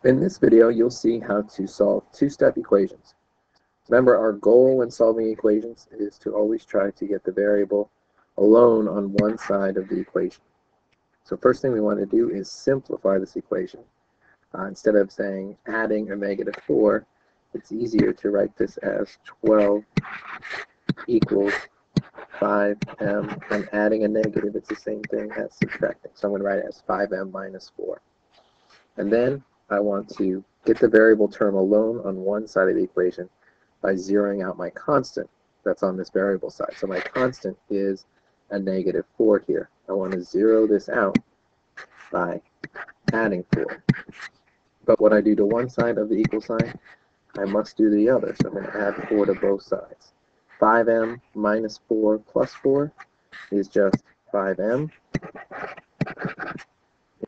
In this video, you'll see how to solve two-step equations. Remember, our goal when solving equations is to always try to get the variable alone on one side of the equation. So first thing we want to do is simplify this equation. Instead of saying adding a -4, it's easier to write this as 12 equals 5m, and adding a negative, it's the same thing as subtracting. So I'm going to write it as 5m minus 4. And then I want to get the variable term alone on one side of the equation by zeroing out my constant that's on this variable side. So my constant is a -4 here. I want to zero this out by adding 4. But what I do to one side of the equal sign, I must do to the other. So I'm going to add 4 to both sides. 5m minus 4 plus 4 is just 5m,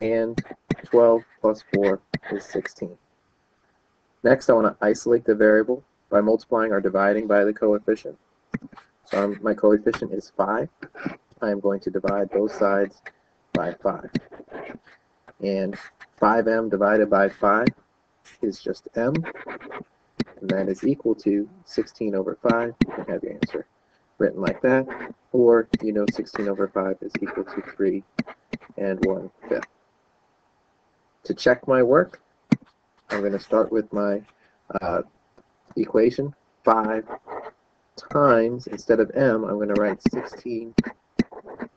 and 12 plus 4 is 16. Next, I want to isolate the variable by multiplying or dividing by the coefficient. So my coefficient is 5. I am going to divide both sides by 5. And 5m divided by 5 is just m, and that is equal to 16 over 5. You can have your answer written like that, or you know 16 over 5 is equal to 3 and 1/5. To check my work, I'm going to start with my equation. 5 times, instead of m, I'm going to write 16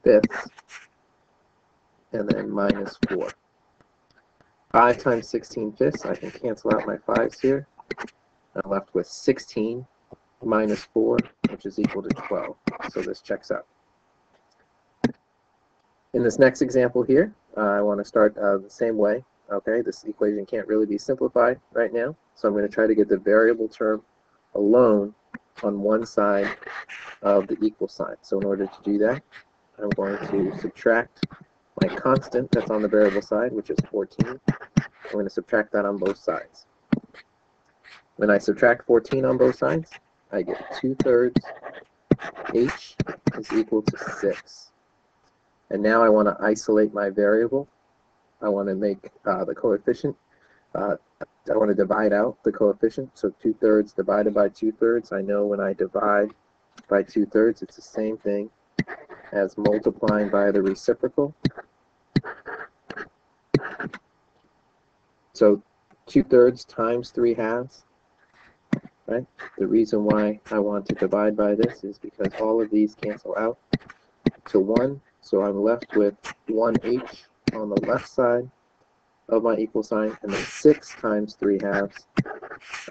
fifths and then minus 4. 5 times 16 fifths, I can cancel out my 5's here. I'm left with 16 minus 4, which is equal to 12. So this checks out. In this next example here, I want to start the same way. Okay, this equation can't really be simplified right now, so I'm going to try to get the variable term alone on one side of the equal sign. So in order to do that, I'm going to subtract my constant that's on the variable side, which is 14. I'm going to subtract that on both sides. When I subtract 14 on both sides, I get 2/3 h is equal to 6. And now I want to isolate my variable. I want to make the coefficient, I want to divide out the coefficient. So 2/3 divided by 2/3, I know when I divide by 2/3, it's the same thing as multiplying by the reciprocal. So 2/3 times 3/2. Right? The reason why I want to divide by this is because all of these cancel out to 1. So I'm left with 1h on the left side of my equal sign, and then 6 times 3/2.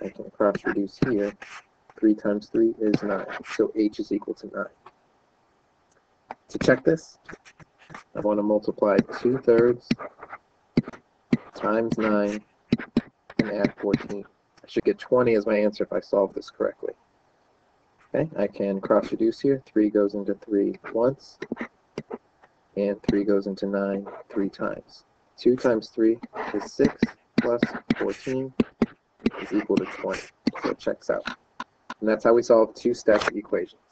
I can cross reduce here. 3 times 3 is 9. So h is equal to 9. To check this, I want to multiply 2/3 times 9 and add 14. I should get 20 as my answer if I solve this correctly. Okay, I can cross reduce here. 3 goes into 3 once, and 3 goes into 9 3 times. 2 times 3 is 6, plus 14 is equal to 20. So it checks out. And that's how we solve two-step equations.